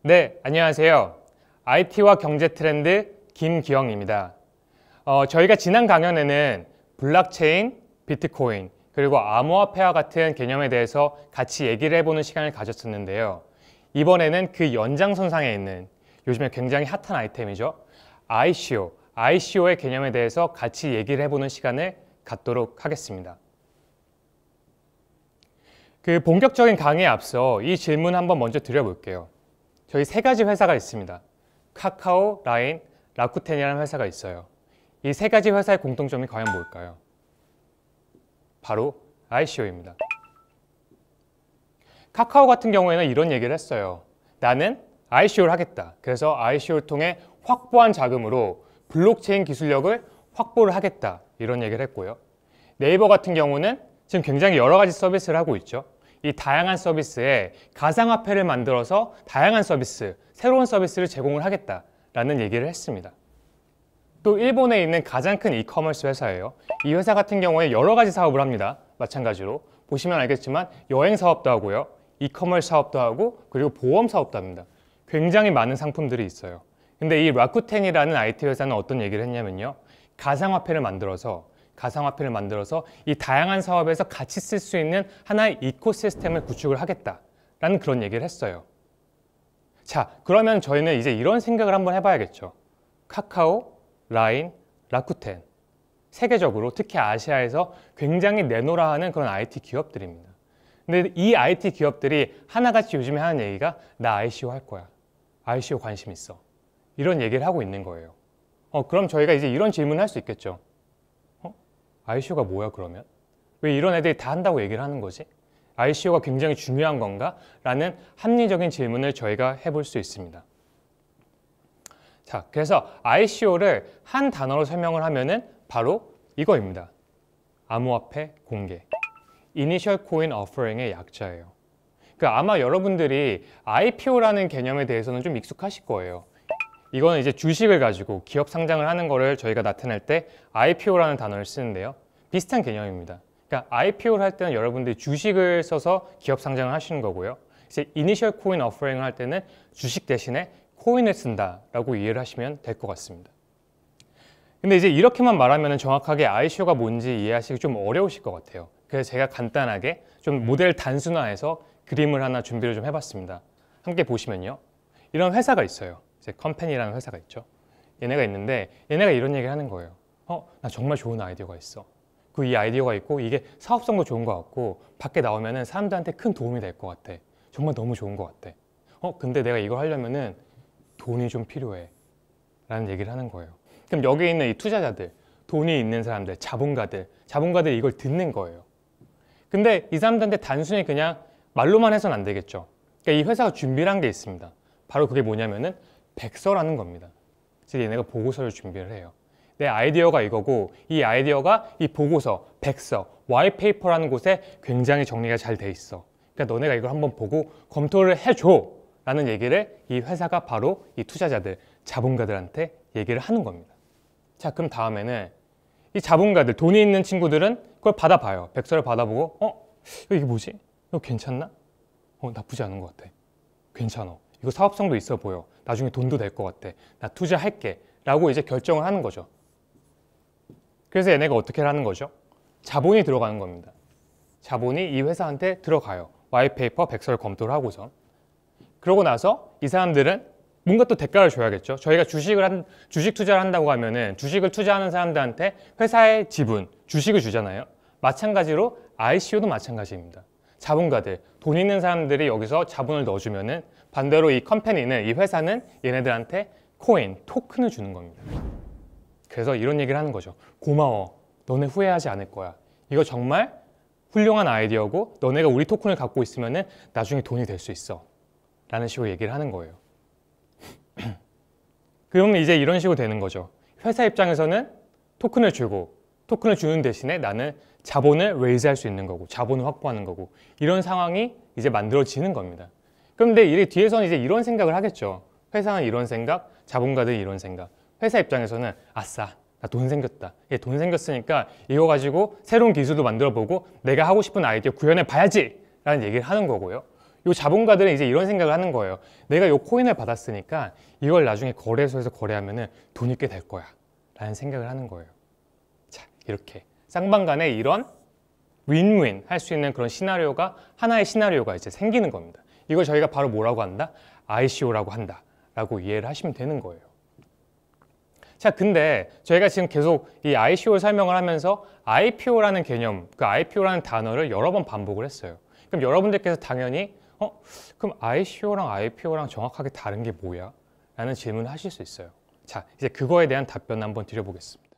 네, 안녕하세요. IT와 경제 트렌드 김기영입니다. 저희가 지난 강연에는 블록체인, 비트코인, 그리고 암호화폐와 같은 개념에 대해서 같이 얘기를 해보는 시간을 가졌었는데요. 이번에는 그 연장선상에 있는 요즘에 굉장히 핫한 아이템이죠. ICO의 개념에 대해서 같이 얘기를 해보는 시간을 갖도록 하겠습니다. 그 본격적인 강의에 앞서 이 질문 한번 먼저 드려볼게요. 저희 세 가지 회사가 있습니다. 카카오, 라인, 라쿠텐이라는 회사가 있어요. 이 세 가지 회사의 공통점이 과연 뭘까요? 바로 ICO입니다. 카카오 같은 경우에는 이런 얘기를 했어요. 나는 ICO를 하겠다. 그래서 ICO를 통해 확보한 자금으로 블록체인 기술력을 확보를 하겠다. 이런 얘기를 했고요. 네이버 같은 경우는 지금 굉장히 여러 가지 서비스를 하고 있죠. 이 다양한 서비스에 가상화폐를 만들어서 다양한 서비스, 새로운 서비스를 제공을 하겠다라는 얘기를 했습니다. 또 일본에 있는 가장 큰 이커머스 회사예요. 이 회사 같은 경우에 여러 가지 사업을 합니다. 마찬가지로 보시면 알겠지만 여행 사업도 하고요. 이커머스 사업도 하고 그리고 보험 사업도 합니다. 굉장히 많은 상품들이 있어요. 근데 이 라쿠텐이라는 IT 회사는 어떤 얘기를 했냐면요. 가상화폐를 만들어서 이 다양한 사업에서 같이 쓸 수 있는 하나의 이코시스템을 구축을 하겠다라는 그런 얘기를 했어요. 자, 그러면 저희는 이제 이런 생각을 한번 해봐야겠죠. 카카오, 라인, 라쿠텐 세계적으로 특히 아시아에서 굉장히 내노라 하는 그런 IT 기업들입니다. 근데 이 IT 기업들이 하나같이 요즘에 하는 얘기가 나 ICO 할 거야. ICO 관심 있어. 이런 얘기를 하고 있는 거예요. 그럼 저희가 이제 이런 질문을 할 수 있겠죠. ICO가 뭐야 그러면? 왜 이런 애들이 다 한다고 얘기를 하는 거지? ICO가 굉장히 중요한 건가? 라는 합리적인 질문을 저희가 해볼 수 있습니다. 자, 그래서 ICO를 한 단어로 설명을 하면은 바로 이거입니다. 암호화폐 공개. Initial Coin Offering의 약자예요. 그러니까 아마 여러분들이 IPO라는 개념에 대해서는 좀 익숙하실 거예요. 이거는 이제 주식을 가지고 기업 상장을 하는 거를 저희가 나타낼 때 IPO라는 단어를 쓰는데요. 비슷한 개념입니다. 그러니까 IPO를 할 때는 여러분들이 주식을 써서 기업 상장을 하시는 거고요. 이제 Initial Coin Offering을 할 때는 주식 대신에 코인을 쓴다라고 이해를 하시면 될 것 같습니다. 근데 이제 이렇게만 말하면 정확하게 ICO가 뭔지 이해하시기 좀 어려우실 것 같아요. 그래서 제가 간단하게 좀 모델 단순화해서 그림을 하나 준비를 좀 해봤습니다. 함께 보시면요. 이런 회사가 있어요. 이제 컴퍼니라는 회사가 있죠. 얘네가 있는데 얘네가 이런 얘기를 하는 거예요. 나 정말 좋은 아이디어가 있어. 그 이 아이디어가 있고 이게 사업성도 좋은 것 같고 밖에 나오면은 사람들한테 큰 도움이 될 것 같아. 정말 너무 좋은 것 같아. 근데 내가 이걸 하려면은 돈이 좀 필요해. 라는 얘기를 하는 거예요. 그럼 여기 있는 이 투자자들, 돈이 있는 사람들, 자본가들이 이걸 듣는 거예요. 근데 이 사람들한테 단순히 그냥 말로만 해서는 안 되겠죠. 그러니까 이 회사가 준비를 한 게 있습니다. 바로 그게 뭐냐면은 백서라는 겁니다. 즉 얘네가 보고서를 준비를 해요. 내 아이디어가 이거고 이 아이디어가 이 보고서, 백서, 와이페이퍼라는 곳에 굉장히 정리가 잘 돼 있어. 그러니까 너네가 이걸 한번 보고 검토를 해줘 라는 얘기를 이 회사가 바로 이 투자자들, 자본가들한테 얘기를 하는 겁니다. 자, 그럼 다음에는 이 자본가들, 돈이 있는 친구들은 그걸 받아봐요. 백서를 받아보고 이게 뭐지? 이거 괜찮나? 나쁘지 않은 것 같아. 괜찮아. 이거 사업성도 있어 보여. 나중에 돈도 될 것 같아. 나 투자할게. 라고 이제 결정을 하는 거죠. 그래서 얘네가 어떻게 하는 거죠? 자본이 들어가는 겁니다. 자본이 이 회사한테 들어가요. 와이페이퍼, 백서를 검토를 하고선. 그러고 나서 이 사람들은 뭔가 또 대가를 줘야겠죠. 저희가 주식 투자를 한다고 하면은 주식을 투자하는 사람들한테 회사의 지분, 주식을 주잖아요. 마찬가지로 ICO도 마찬가지입니다. 자본가들, 돈 있는 사람들이 여기서 자본을 넣어주면은 반대로 이 컴퍼니는, 이 회사는 얘네들한테 코인, 토큰을 주는 겁니다. 그래서 이런 얘기를 하는 거죠. 고마워. 너네 후회하지 않을 거야. 이거 정말 훌륭한 아이디어고 너네가 우리 토큰을 갖고 있으면은 나중에 돈이 될 수 있어. 라는 식으로 얘기를 하는 거예요. 그러면 이제 이런 식으로 되는 거죠. 회사 입장에서는 토큰을 주고 토큰을 주는 대신에 나는 자본을 레이즈할 수 있는 거고 자본을 확보하는 거고 이런 상황이 이제 만들어지는 겁니다. 그런데 이 뒤에서는 이제 이런 생각을 하겠죠. 회사는 이런 생각, 자본가들이 이런 생각. 회사 입장에서는 아싸, 나 돈 생겼다. 돈 생겼으니까 이거 가지고 새로운 기술도 만들어 보고 내가 하고 싶은 아이디어 구현해 봐야지 라는 얘기를 하는 거고요. 요 자본가들은 이제 이런 생각을 하는 거예요. 내가 요 코인을 받았으니까 이걸 나중에 거래소에서 거래하면은 돈이 꽤 될 거야 라는 생각을 하는 거예요. 자, 이렇게 쌍방 간에 이런 윈윈 할 수 있는 그런 시나리오가, 하나의 시나리오가 이제 생기는 겁니다. 이걸 저희가 바로 뭐라고 한다? ICO라고 한다 라고 이해를 하시면 되는 거예요. 자, 근데 저희가 지금 계속 이 ICO를 설명을 하면서 IPO라는 개념, 그 IPO라는 단어를 여러 번 반복을 했어요. 그럼 여러분들께서 당연히 그럼 ICO랑 IPO랑 정확하게 다른 게 뭐야? 라는 질문을 하실 수 있어요. 자, 이제 그거에 대한 답변 한번 드려보겠습니다.